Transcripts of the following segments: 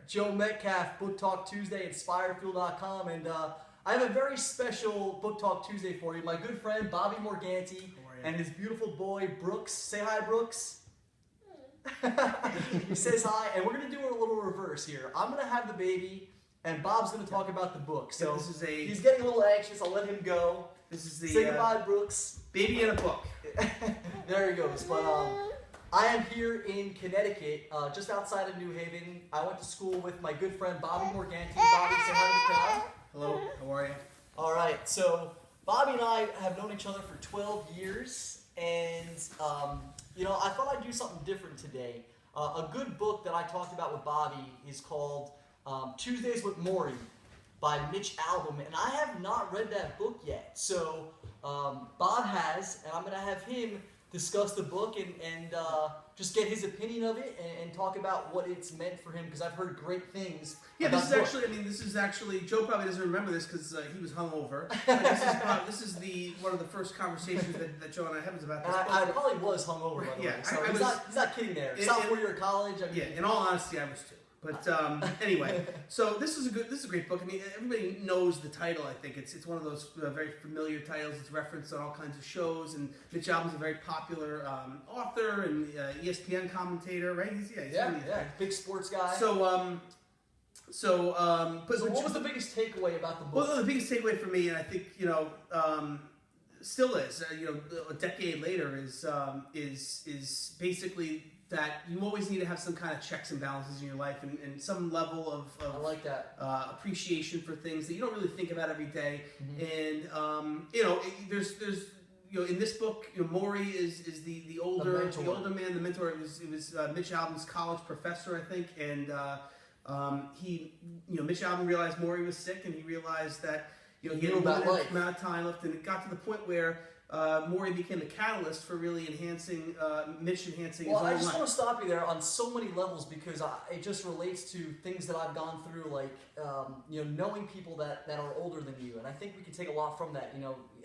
Joe Metcalf, Book Talk Tuesday at Spirefield.com, and I have a very special Book Talk Tuesday for you. My good friend Bobby Morganti and his beautiful boy Brooks. Say hi, Brooks. He says hi, and we're going to do a little reverse here. I'm going to have the baby, and Bob's going to talk about the book. So he's getting a little anxious. I'll let him go. This is the say goodbye, Brooks. Baby in a book. There he goes. But I am here in Connecticut, just outside of New Haven. I went to school with my good friend Bobby Morganti. Bobby, say hi to the crowd. Hello. How are you? All right. So Bobby and I have known each other for 12 years, and I thought I'd do something different today. A good book that I talked about with Bobby is called Tuesdays with Morrie by Mitch Albom, and I have not read that book yet. So Bob has, and I'm going to have him discuss the book and just get his opinion of it and talk about what it's meant for him, because I've heard great things. Yeah, this is actually, Joe probably doesn't remember this because he was hungover. This is one of the first conversations that Joe and I had about this book. I probably was hungover, by the way. So he's not kidding there. Sophomore year of college. In all honesty, I was too. But anyway, so this is a great book. I mean, everybody knows the title. I think it's one of those very familiar titles. It's referenced on all kinds of shows, and Mitch Albom's a very popular author and ESPN commentator, right? He's big sports guy. So what was the biggest takeaway about the book? Well, the biggest takeaway for me, and I think still is, a decade later, is basically that you always need to have some kind of checks and balances in your life, and some level of I like that appreciation for things that you don't really think about every day. Mm-hmm. And there's in this book, Morrie is the older man, the mentor. It was Mitch Albom's college professor, I think, and Mitch Albom realized Morrie was sick, and he realized that he had a limited amount of time left, and it got to the point where Morrie became a catalyst for really enhancing Mitch his own life. I just want to stop you there on so many levels, because it just relates to things that I've gone through, like knowing people that are older than you, and I think we can take a lot from that.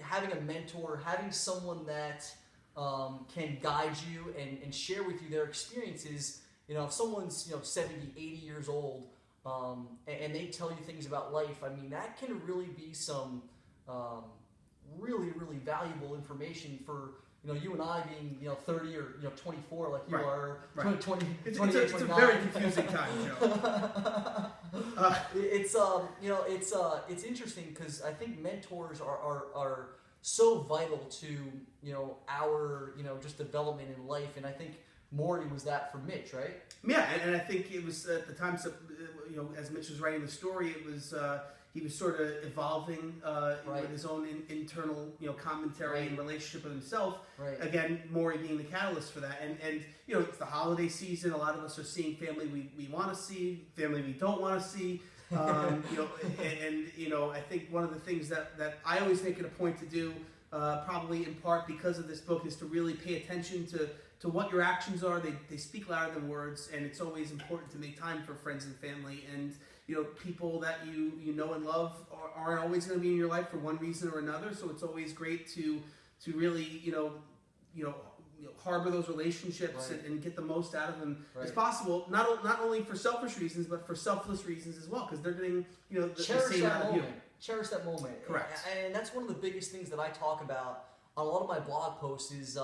Having a mentor, having someone that can guide you and share with you their experiences. If someone's 70, 80 years old, and they tell you things about life, I mean, that can really be some really, really valuable information for you and I being 30 or 24 like you are, right. 20, it's 28, it's a very confusing time, Joe. It's interesting because I think mentors are so vital to our just development in life, and I think Morrie was that for Mitch, right? Yeah, and I think it was at the time, as Mitch was writing the story, it was he was sort of evolving with his own internal commentary and relationship with himself. Right. Again, Morrie being the catalyst for that, and it's the holiday season. A lot of us are seeing family we want to see, family we don't want to see. I think one of the things that I always make it a point to do, probably in part because of this book, is to really pay attention to what your actions are. They speak louder than words, and it's always important to make time for friends and family. And people that you know and love aren't always going to be in your life for one reason or another. So it's always great to really harbor those relationships and get the most out of them as possible. Not only for selfish reasons, but for selfless reasons as well, because they're getting the same out of you. Cherish that moment. Correct. And that's one of the biggest things that I talk about on a lot of my blog posts is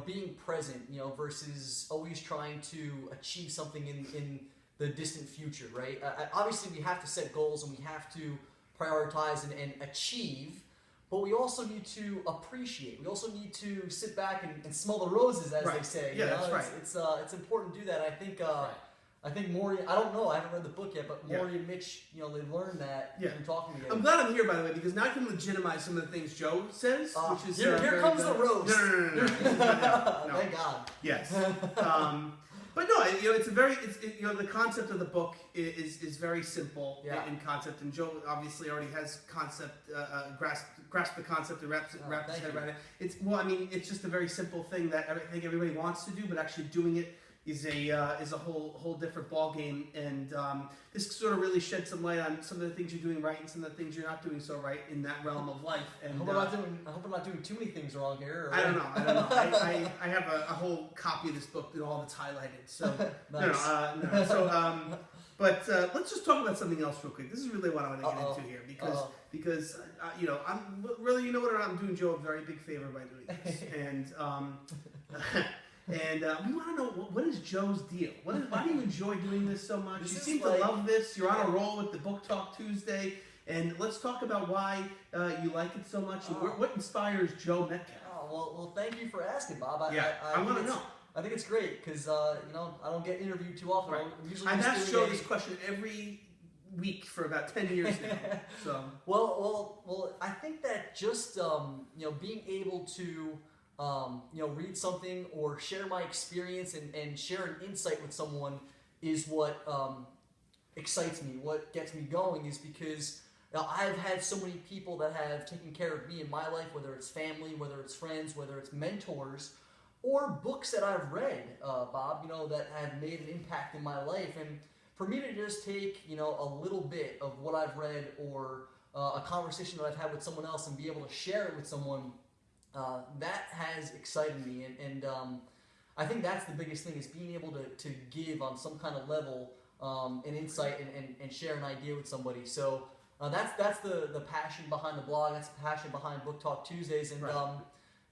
being present, versus always trying to achieve something in the distant future, right? Obviously, we have to set goals and we have to prioritize and achieve, but we also need to appreciate. We also need to sit back and smell the roses, as they say. Yeah, that's right. It's important to do that. I think Morrie, I don't know, I haven't read the book yet, but Morrie and Mitch, they learned that from talking together. I'm glad I'm here, by the way, because now I can legitimize some of the things Joe says, which is... Here comes the roast. No. Thank God. Yes. But no, it's the concept of the book is very simple in concept, and Joe obviously already has grasped the concept and wrapped his head around it. It's just a very simple thing that I think everybody wants to do, but actually doing it is a whole different ball game, and this sort of really sheds some light on some of the things you're doing right and some of the things you're not doing so right in that realm of life. And I hope I'm not doing too many things wrong here. I don't know. I have a whole copy of this book that all that's highlighted. So nice. But let's just talk about something else real quick. This is really what I want to get into here because you know, I'm really, you know what, I'm doing Joe a very big favor by doing this, and we want to know what is Joe's deal. Why do you enjoy doing this so much? You seem to love this. You're on a roll with the Book Talk Tuesday, and let's talk about why you like it so much. And what inspires Joe Metcalf? Well, thank you for asking, Bob. I want to know. I think it's great because you know, I don't get interviewed too often. Right. I've asked Joe this question every week for about 10 years now. So well, I think that just you know, being able to you know, read something or share my experience and share an insight with someone is what excites me. What gets me going is because I've had so many people that have taken care of me in my life, whether it's family, whether it's friends, whether it's mentors, or books that I've read, Bob, you know, that have made an impact in my life. And for me to just take, you know, a little bit of what I've read or a conversation that I've had with someone else and be able to share it with someone, that has excited me. And I think that's the biggest thing, is being able to give on some kind of level an insight and share an idea with somebody. So that's the passion behind the blog. That's the passion behind Book Talk Tuesdays. And you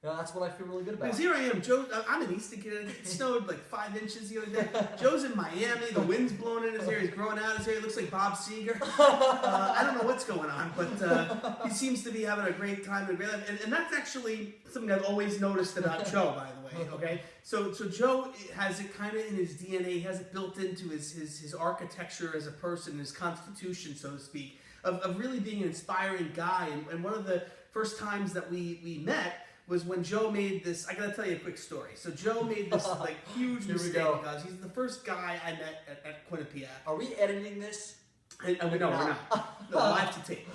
know, that's what I feel really good about. Because here I am, Joe. I'm in Easton, Connecticut. It snowed like 5 inches the other day. Joe's in Miami. The wind's blowing in his hair. He's growing out his hair. He looks like Bob Seger. I don't know what's going on, but he seems to be having a great time and a great life. And that's actually something I've always noticed about Joe, by the way. Okay, so Joe has it kind of in his DNA. He has it built into his architecture as a person, his constitution, so to speak, of really being an inspiring guy. And one of the first times that we met was when Joe made this. I gotta tell you a quick story. So Joe made this like huge mistake because he's the first guy I met at Quinnipiac. Are we editing this? No, we're not. No, live to tape.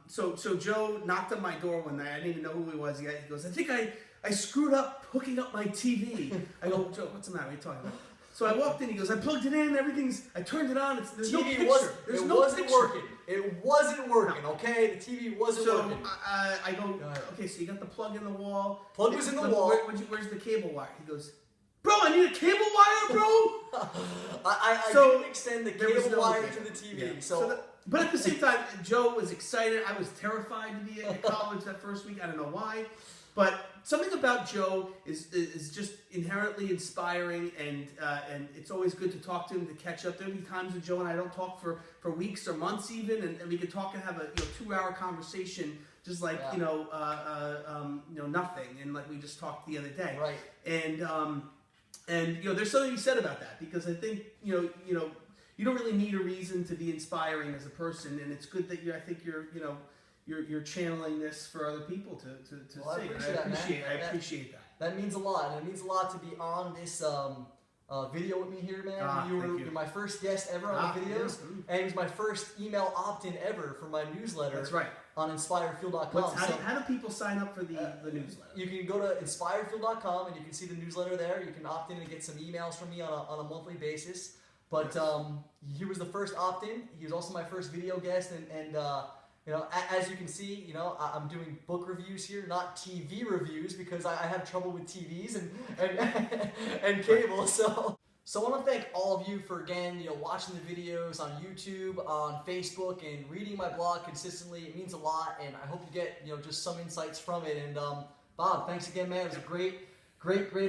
So Joe knocked on my door one night. I didn't even know who he was yet. He goes, I think I screwed up hooking up my TV. I go, Joe, what's the matter? What are you talking about? So I walked in. He goes, I plugged it in. I turned it on. There's no picture. It wasn't working. It wasn't working. Okay, the TV wasn't working. So I go, okay. So you got the plug in the wall. Plug was in the wall. Where's the cable wire? He goes, bro, I need a cable wire, bro. I didn't extend the cable wire to the TV. Yeah. But at the same time, Joe was excited. I was terrified to be at college that first week. I don't know why. But something about Joe is just inherently inspiring, and it's always good to talk to him, to catch up. There'll be times when Joe and I don't talk for weeks or months even, and we can talk and have a 2-hour conversation, just like nothing, and like we just talked the other day. Right. And there's something to be said about that, because I think you don't really need a reason to be inspiring as a person, and it's good that you're channeling this for other people to see. I appreciate that. That means a lot, and it means a lot to be on this video with me here, man. You're my first guest ever on the videos, and it was my first email opt-in ever for my newsletter. That's right. On InspireFuel.com. How do people sign up for the newsletter? You can go to InspireFuel.com and you can see the newsletter there. You can opt in and get some emails from me on a monthly basis. But he was the first opt-in. He was also my first video guest, and as you can see, I'm doing book reviews here, not TV reviews, because I have trouble with TVs and cable. So I want to thank all of you for, again, watching the videos on YouTube, on Facebook, and reading my blog consistently. It means a lot, and I hope you get just some insights from it. And Bob, thanks again, man. It was a great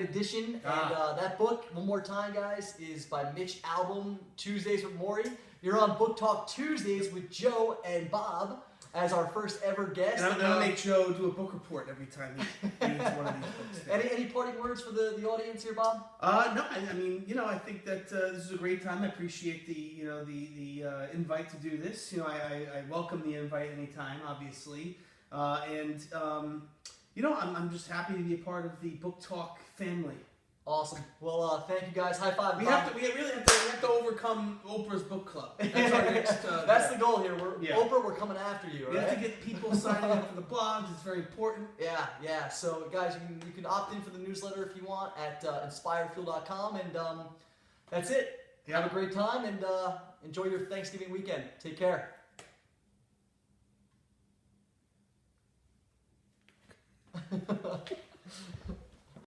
addition. And that book, one more time, guys, is by Mitch, Albom, Tuesdays with Morrie. You're on Book Talk Tuesdays with Joe and Bob as our first ever guest. And I'm going to make Joe do a book report every time he reads one of these books. Any parting words for the audience here, Bob? No, I mean, I think that this is a great time. I appreciate the invite to do this. I welcome the invite anytime, obviously. I'm just happy to be a part of the Book Talk family. Awesome. Well, thank you guys. High five. We really have to overcome Oprah's book club. That's our next. That's the goal here. Oprah, we're coming after you. We have to get people signing up for the blogs. It's very important. Yeah. So, guys, you can opt in for the newsletter if you want at InspireFuel.com, and that's it. Yeah. Have a great time and enjoy your Thanksgiving weekend. Take care.